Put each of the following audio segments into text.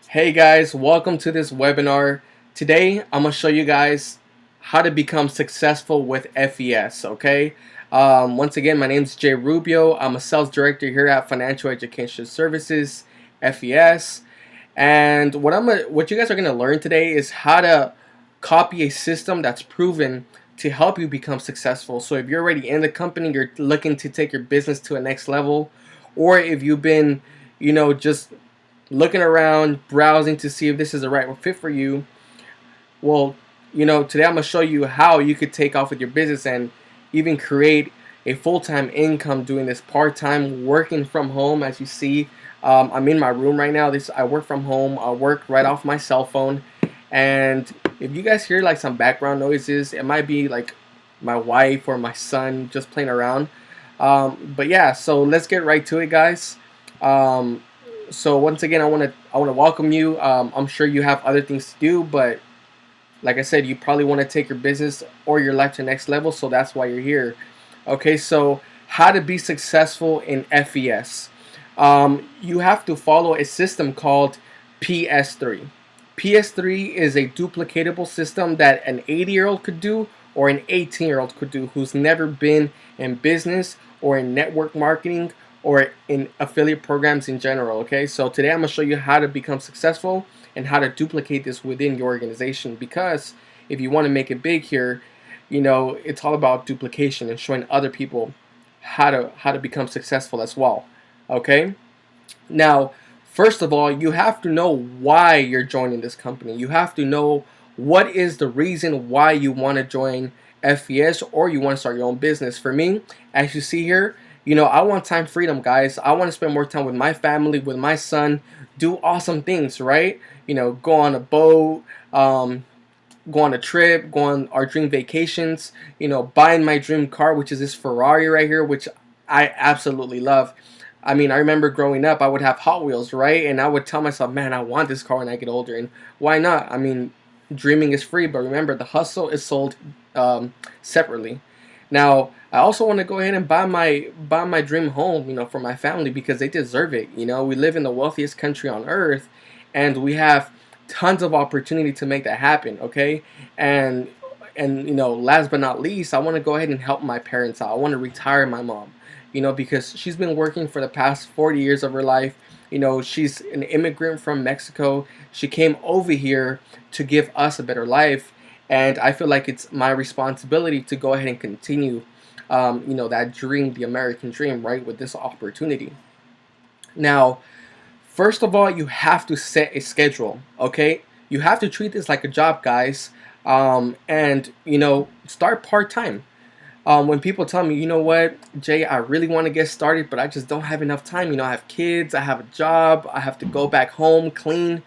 Hey guys, welcome to this webinar. Today I'm going to show you guys how to become successful with FES, okay? Once again, my name is Jay Rubio. I'm a sales director here at Financial Education Services, FES. And what you guys are going to learn today is how to copy a system that's proven to help you become successful. So if you're already in the company, you're looking to take your business to a next level, or if you've been, just looking around, browsing to see if this is the right fit for you. Well, today I'm going to show you how you could take off with your business and even create a full-time income doing this part-time, working from home. As you see, I'm in my room right now. I work from home. I work right off my cell phone. And if you guys hear like some background noises, it might be like my wife or my son just playing around. But yeah, so let's get right to it, guys. So once again, I want to welcome you. I'm sure you have other things to do, but like I said, you probably want to take your business or your life to the next level, so that's why you're here. Okay, so how to be successful in FES. You have to follow a system called PS3. PS3 is a duplicatable system that an 80-year-old could do or an 18-year-old could do who's never been in business or in network marketing or in affiliate programs in general. Okay, so today I'm going to show you how to become successful and how to duplicate this within your organization, because if you want to make it big here, it's all about duplication and showing other people how to become successful as well. Okay, now first of all, you have to know why you're joining this company. You have to know what is the reason why you want to join FES or you want to start your own business. For me, as you see here, I want time freedom, guys. I want to spend more time with my family, with my son, do awesome things, right? Go on a boat, go on a trip, go on our dream vacations, buying my dream car, which is this Ferrari right here, which I absolutely love. I mean, I remember growing up, I would have Hot Wheels, right? And I would tell myself, man, I want this car when I get older. And why not? I mean, dreaming is free, but remember, the hustle is sold separately. Now, I also want to go ahead and buy my dream home, for my family, because they deserve it. We live in the wealthiest country on earth, and we have tons of opportunity to make that happen. Okay, and last but not least, I want to go ahead and help my parents out. I want to retire my mom, because she's been working for the past 40 years of her life. She's an immigrant from Mexico. She came over here to give us a better life, and I feel like it's my responsibility to go ahead and continue, that dream, the American dream, right, with this opportunity. Now, first of all, you have to set a schedule, okay? You have to treat this like a job, guys, and start part-time. When people tell me, you know what, Jay, I really want to get started, but I just don't have enough time. I have kids, I have a job, I have to go back home, clean.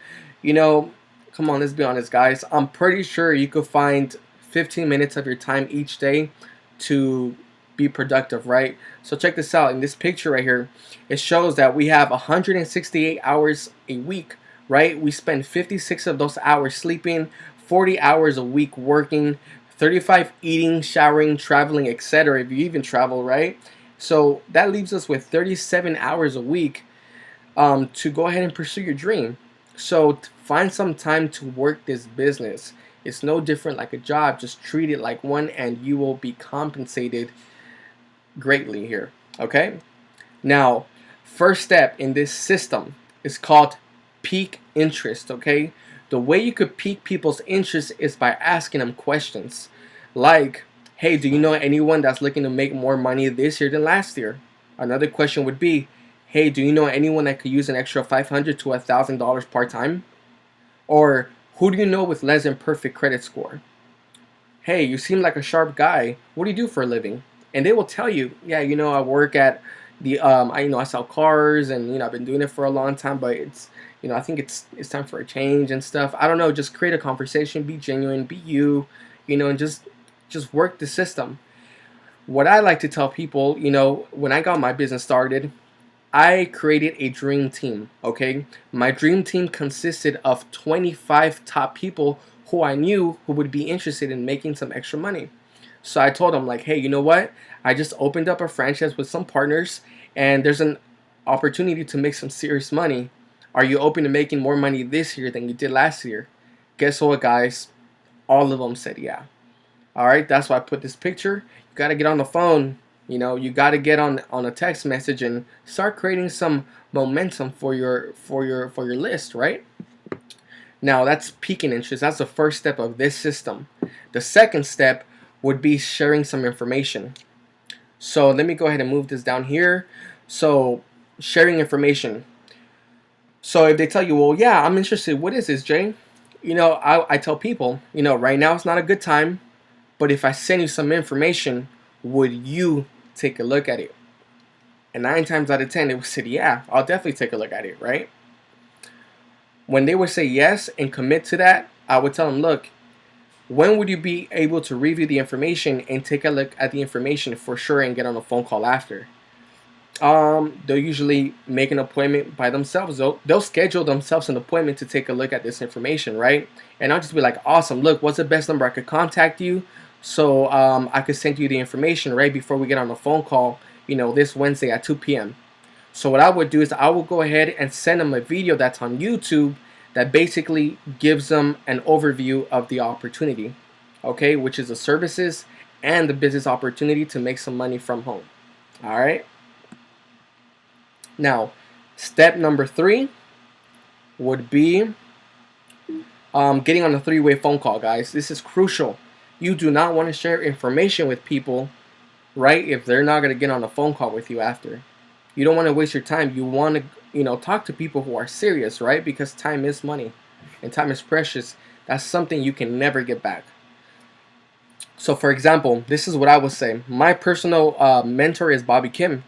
Come on, let's be honest, guys. I'm pretty sure you could find 15 minutes of your time each day to be productive, right? So check this out. In this picture right here, it shows that we have 168 hours a week, right? We spend 56 of those hours sleeping, 40 hours a week working, 35 eating, showering, traveling, etc. If you even travel, right? So that leaves us with 37 hours a week to go ahead and pursue your dream. So find some time to work this business. It's no different like a job. Just treat it like one, and you will be compensated greatly here. Okay? Now, first step in this system is called peak interest. Okay? The way you could pique people's interest is by asking them questions like, hey, do you know anyone that's looking to make more money this year than last year? Another question would be, hey, do you know anyone that could use an extra $500 to $1,000 part-time? Or who do you know with less than perfect credit score? Hey, you seem like a sharp guy. What do you do for a living? And they will tell you, yeah, I work at the I sell cars, and I've been doing it for a long time, but it's I think it's time for a change and stuff. I don't know, just create a conversation, be genuine, be you, and just work the system. What I like to tell people, when I got my business started, I created a dream team, okay? My dream team consisted of 25 top people who I knew who would be interested in making some extra money. So I told them, like, hey, you know what? I just opened up a franchise with some partners, and there's an opportunity to make some serious money. Are you open to making more money this year than you did last year? Guess what, guys? All of them said yeah. All right, that's why I put this picture. You got to get on the phone. You got to get on a text message and start creating some momentum for your list, right? Now that's piquing interest. That's the first step of this system. The second step would be sharing some information. So let me go ahead and move this down here. So sharing information. So if they tell you, well, yeah, I'm interested. What is this, Jay? I tell people, right now it's not a good time, but if I send you some information, would you take a look at it? And 9 times out of 10, they would say, yeah, I'll definitely take a look at it, right? When they would say yes and commit to that, I would tell them, look, when would you be able to review the information and take a look at the information for sure and get on a phone call after? They'll usually make an appointment by themselves. They'll schedule themselves an appointment to take a look at this information, right? And I'll just be like, awesome, look, what's the best number I could contact you so I could send you the information right before we get on the phone call, this Wednesday at 2 p.m. So what I would do is I will go ahead and send them a video that's on YouTube that basically gives them an overview of the opportunity, okay, which is the services and the business opportunity to make some money from home. All right. Now, step number 3 would be getting on a 3-way phone call, guys. This is crucial. You do not want to share information with people, right, if they're not going to get on a phone call with you after. You don't want to waste your time. You want to, talk to people who are serious, right? Because time is money and time is precious. That's something you can never get back. So, for example, this is what I would say. My personal mentor is Bobby Kim.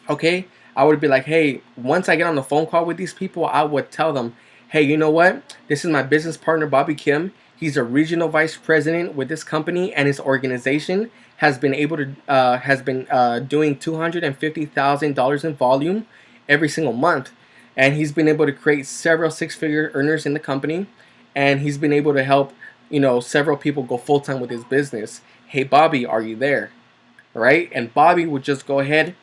Okay? I would be like, hey, once I get on the phone call with these people, I would tell them, hey, you know what? This is my business partner, Bobby Kim. He's a regional vice president with this company, and his organization has been able to doing $250,000 in volume every single month, and he's been able to create several 6-figure earners in the company, and he's been able to help several people go full time with his business. Hey, Bobby, are you there? Right? And Bobby would just go ahead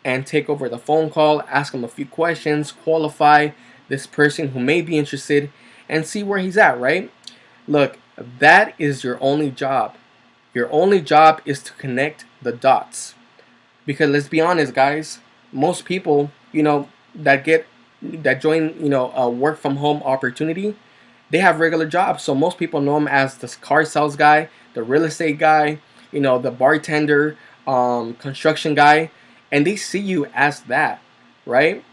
and take over the phone call, ask him a few questions, qualify this person who may be interested, and see where he's at, right? Look, that is your only job. Your only job is to connect the dots. Because let's be honest, guys, most people, that join, a work from home opportunity, they have regular jobs. So most people know them as the car sales guy, the real estate guy, the bartender, construction guy, and they see you as that, right?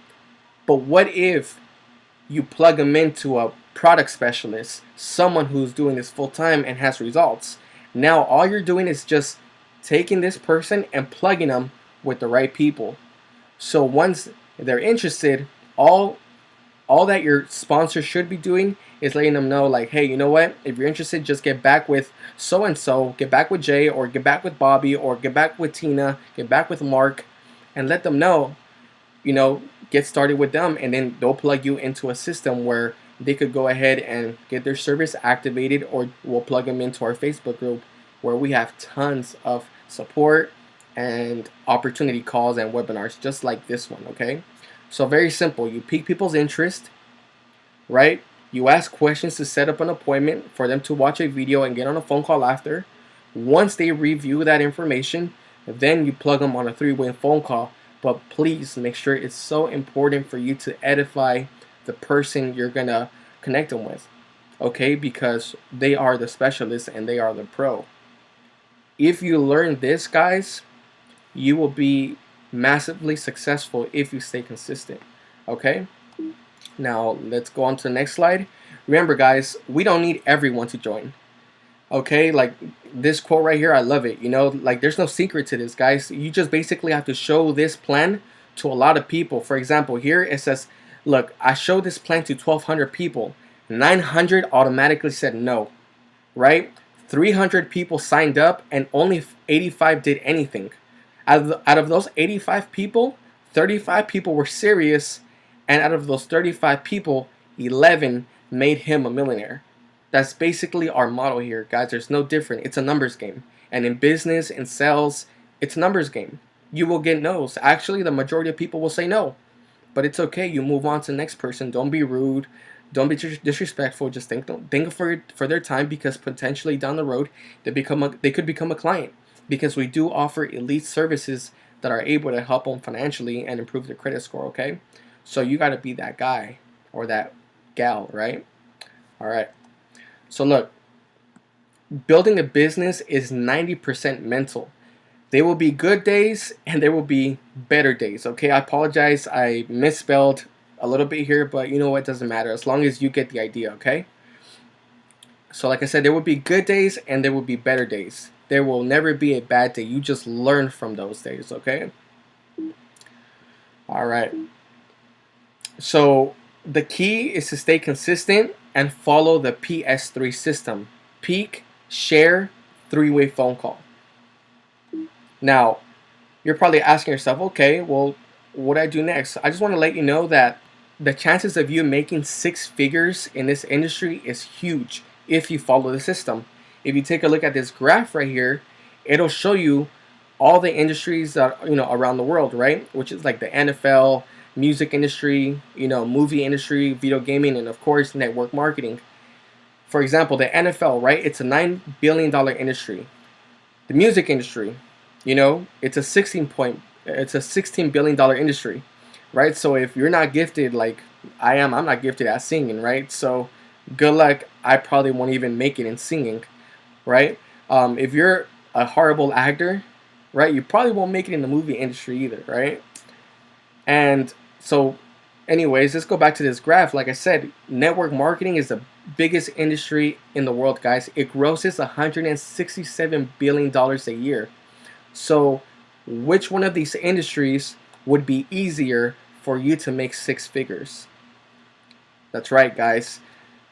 But what if you plug them into a product specialist, someone who's doing this full time and has results? Now all you're doing is just taking this person and plugging them with the right people. So once they're interested, all that your sponsor should be doing is letting them know, like, hey, you know what? If you're interested, just get back with so and so, get back with Jay, or get back with Bobby, or get back with Tina, get back with Mark, and let them know, get started with them, and then they'll plug you into a system where they could go ahead and get their service activated, or we'll plug them into our Facebook group where we have tons of support and opportunity calls and webinars just like this one, okay? So very simple. You pique people's interest, right? You ask questions to set up an appointment for them to watch a video and get on a phone call after. Once they review that information, then you plug them on a 3-way phone call. But please make sure, it's so important for you to edify the person you're gonna connect them with, okay? Because they are the specialist and they are the pro. If you learn this, guys, you will be massively successful if you stay consistent, okay? Now let's go on to the next slide. Remember, guys, we don't need everyone to join, okay? Like this quote right here, I love it. Like there's no secret to this, guys. You just basically have to show this plan to a lot of people. For example, here it says, look, I showed this plan to 1,200 people. 900 automatically said no, right? 300 people signed up and only 85 did anything. Out of those 85 people, 35 people were serious, and out of those 35 people, 11 made him a millionaire. That's basically our model here, guys. There's no different. It's a numbers game. And in business and sales, it's a numbers game. You will get no's. Actually, the majority of people will say no. but it's okay. You move on to the next person. Don't be rude. Don't be disrespectful. Just think for their time, because potentially down the road they could become a client, because we do offer elite services that are able to help them financially and improve their credit score. Okay, so you got to be that guy or that gal, right? All right. So look, building a business is 90% mental. There will be good days and there will be better days. Okay, I apologize. I misspelled a little bit here, but you know what? It doesn't matter as long as you get the idea. Okay. So like I said, there will be good days and there will be better days. There will never be a bad day. You just learn from those days. Okay. All right. So the key is to stay consistent and follow the PS3 system: peak, share, three-way phone call. Now, you're probably asking yourself, okay, well, what do I do next? I just want to let you know that the chances of you making six figures in this industry is huge if you follow the system. If you take a look at this graph right here, it'll show you all the industries that around the world, right? Which is like the NFL, music industry, movie industry, video gaming, and of course network marketing. For example, the NFL, right? It's a $9 billion industry. The music industry, it's a $16 billion industry, right? So if you're not gifted like I am, I'm not gifted at singing, right? So good luck. I probably won't even make it in singing, right? If you're a horrible actor, right, you probably won't make it in the movie industry either, right? And so anyways, let's go back to this graph. Like I said, network marketing is the biggest industry in the world, guys. It grosses $167 billion a year. So which one of these industries would be easier for you to make six figures? That's right, guys.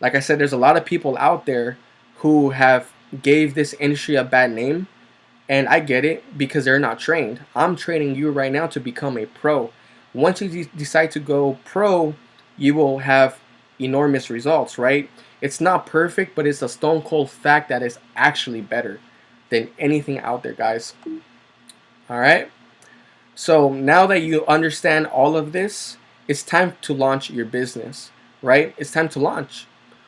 Like I said, there's a lot of people out there who have gave this industry a bad name, and I get it because they're not trained. I'm training you right now to become a pro. Once you decide to go pro, you will have enormous results, right? It's not perfect, but it's a stone cold fact that is actually better than anything out there, guys. All right. So now that you understand all of this, it's time to launch your business, right? It's time to launch.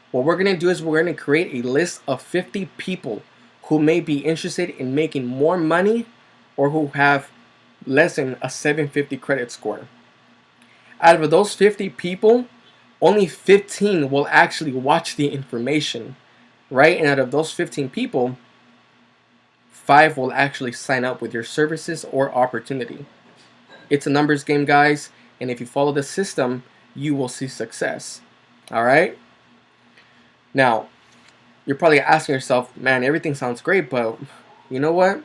What we're going to do is we're going to create a list of 50 people who may be interested in making more money or who have less than a 750 credit score. Out of those 50 people, only 15 will actually watch the information, right? And out of those 15 people, 5 will actually sign up with your services or opportunity. It's a numbers game, guys, and if you follow the system, you will see success. All right? Now, you're probably asking yourself, man, everything sounds great, but you know what?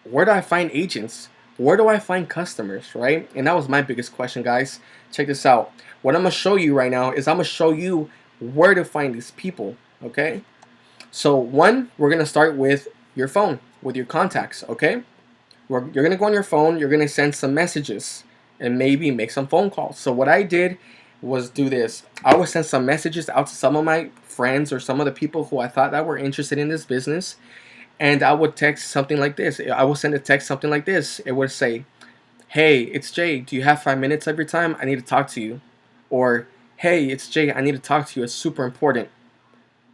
Where do I find agents? Where do I find customers, right? And that was my biggest question, guys. Check this out. What I'm going to show you right now is I'm going to show you where to find these people, okay? So one, we're going to start with your phone, with your contacts, okay? You're going to go on your phone, you're going to send some messages and maybe make some phone calls. So what I did was do this. I would send some messages out to some of my friends or some of the people who I thought that were interested in this business. And I would text something like this. I would send a text something like this. It would say, hey, it's Jay. Do you have 5 minutes of your time? I need to talk to you. Or, hey, it's Jay. I need to talk to you. It's super important.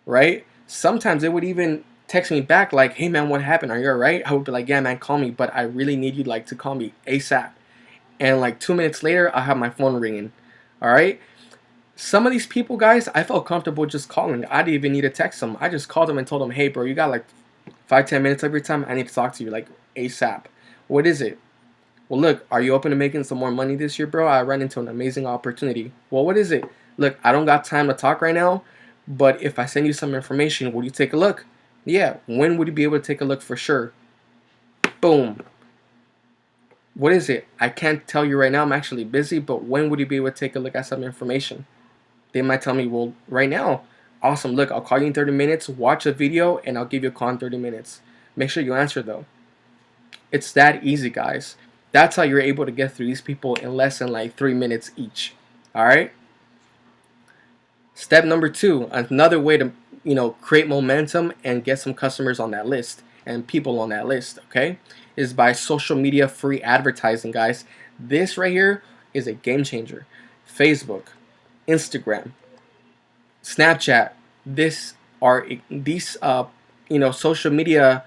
Right? Sometimes they would even text me back like, hey, man, what happened? Are you all right? I would be like, yeah, man, call me. But I really need you to call me ASAP. And like 2 minutes later, I have my phone ringing. All right? Some of these people, guys, I felt comfortable just calling. I didn't even need to text them. I just called them and told them, hey, bro, you got like 5-10 minutes every time. I need to talk to you like ASAP. What is it? Well, look, are you open to making some more money this year, bro? I ran into an amazing opportunity. Well, what is it? Look, I don't got time to talk right now, but if I send you some information, will you take a look? Yeah. When would you be able to take a look for sure? Boom. What is it? I can't tell you right now. I'm actually busy, but when would you be able to take a look at some information? They might tell me, well, right now. Awesome. Look, I'll call you in 30 minutes. Watch a video, and I'll give you a call in 30 minutes. Make sure you answer, though. It's that easy, guys. That's how you're able to get through these people in less than like 3 minutes each. All right? Step number 2, another way to, create momentum and get some customers on that list and people on that list, okay, is by social media free advertising, guys. This right here is a game changer. Facebook, Instagram, Snapchat. These social media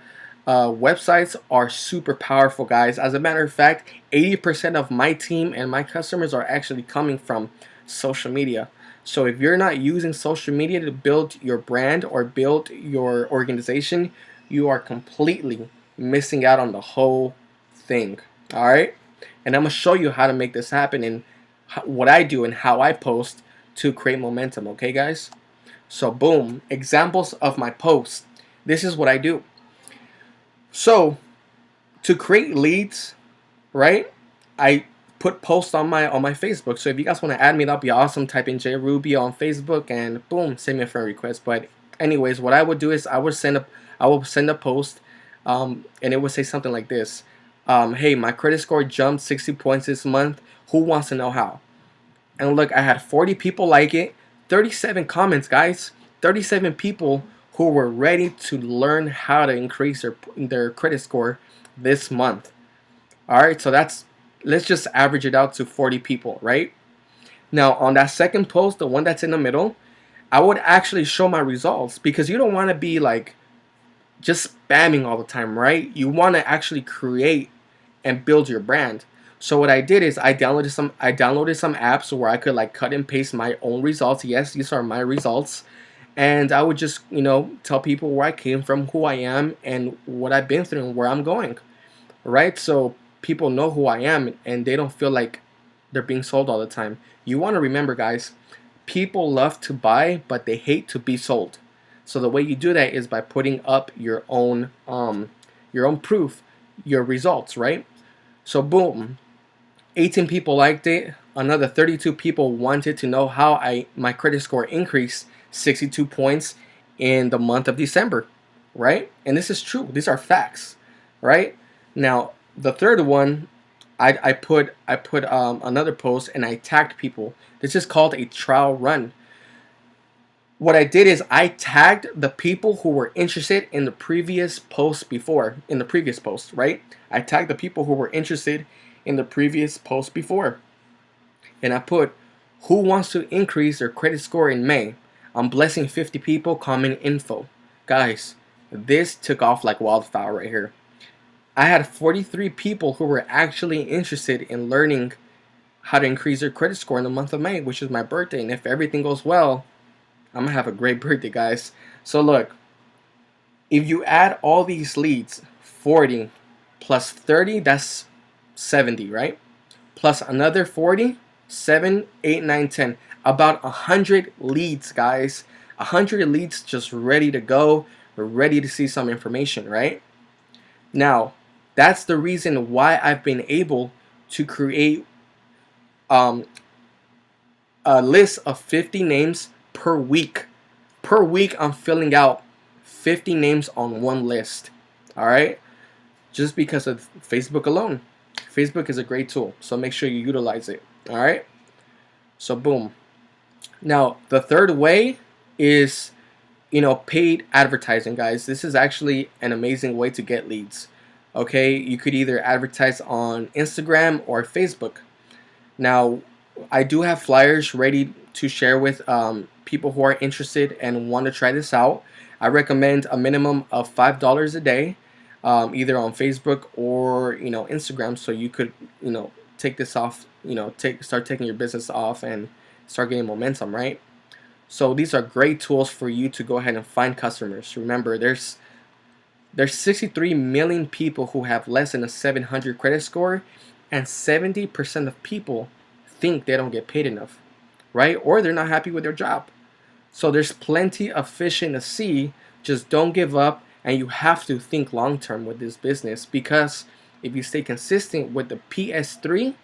websites are super powerful, guys. As a matter of fact, 80% of my team and my customers are actually coming from social media. So if you're not using social media to build your brand or build your organization, you are completely missing out on the whole thing. All right, and I'm gonna show you how to make this happen and what I do and how I post to create momentum. Okay, guys. So boom, examples of my posts. This is what I do. So to create leads, right? I put posts on my Facebook. So if you guys want to add me, that'd be awesome. Type in JRubio on Facebook and boom, send me a friend request. But anyways, what I would do is I will send a post, and it would say something like this: hey, my credit score jumped 60 points this month. Who wants to know how? And look, I had 40 people like it, 37 comments, guys. 37 people who were ready to learn how to increase their credit score this month. All right, so let's just average it out to 40 people, right? Now, on that second post, the one that's in the middle, I would actually show my results, because you don't want to be like just spamming all the time, right? You want to actually create and build your brand. So what I did is I downloaded some apps where I could like cut and paste my own results. Yes, these are my results. And I would just, tell people where I came from, who I am, and what I've been through and where I'm going, right? So people know who I am and they don't feel like they're being sold all the time. You want to remember, guys, people love to buy, but they hate to be sold. So the way you do that is by putting up your own proof, your results, right? So boom, 18 people liked it. Another 32 people wanted to know how my credit score increased 62 points in the month of December, right? And this is true. These are facts, right? Now, the third one, I put another post and I tagged people. This is called a trial run. What I did is I tagged the people who were interested in the previous post right? I tagged the people who were interested in the previous post before. And I put, who wants to increase their credit score in May? I'm blessing 50 people, comment info. Guys, this took off like wildfire right here. I had 43 people who were actually interested in learning how to increase their credit score in the month of May, which is my birthday. And if everything goes well, I'm gonna have a great birthday, guys. So look, if you add all these leads, 40 plus 30, that's 70, right? Plus another 40, 7, 8, 9, 10. About 100 leads, guys. 100 leads just ready to go. We're ready to see some information, right? Now, that's the reason why I've been able to create a list of 50 names per week. Per week, I'm filling out 50 names on one list. All right? Just because of Facebook alone. Facebook is a great tool, so make sure you utilize it. All right? So boom. Now, the third way is, paid advertising, guys. This is actually an amazing way to get leads. Okay? You could either advertise on Instagram or Facebook. Now, I do have flyers ready to share with people who are interested and want to try this out. I recommend a minimum of $5 a day, either on Facebook or Instagram, so you could take this off, start taking your business off and start getting momentum, right? So these are great tools for you to go ahead and find customers. Remember, there's 63 million people who have less than a 700 credit score, and 70% of people think they don't get paid enough, right? Or they're not happy with their job. So there's plenty of fish in the sea. Just don't give up, and you have to think long term with this business, because if you stay consistent with the PS3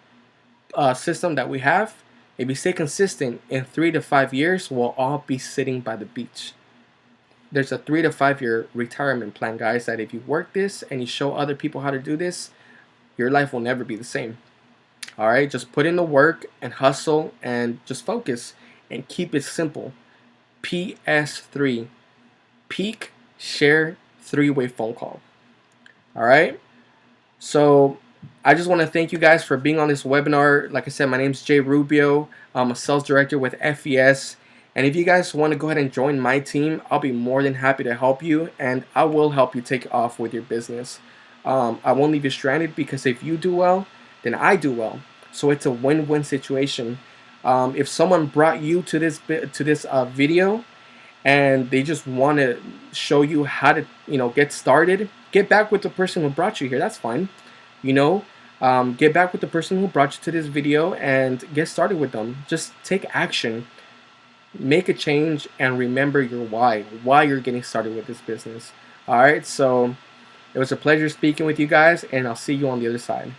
system that we have, if you stay consistent, in 3 to 5 years, we'll all be sitting by the beach. There's a 3 to 5 year retirement plan, guys, that if you work this and you show other people how to do this, your life will never be the same. All right, just put in the work and hustle and just focus and keep it simple. PS3, peak, share, three-way phone call. All right, so I just want to thank you guys for being on this webinar. Like I said, my name is Jay Rubio. I'm a sales director with FES. And if you guys want to go ahead and join my team, I'll be more than happy to help you, and I will help you take off with your business. I won't leave you stranded, because if you do well, then I do well. So it's a win-win situation. If someone brought you to this video, and they just want to show you how to get started, get back with the person who brought you here. That's fine. you know get back with the person who brought you to this video and get started with them. Just take action, make a change, and remember your why you're getting started with this business. All right, so it was a pleasure speaking with you guys, and I'll see you on the other side.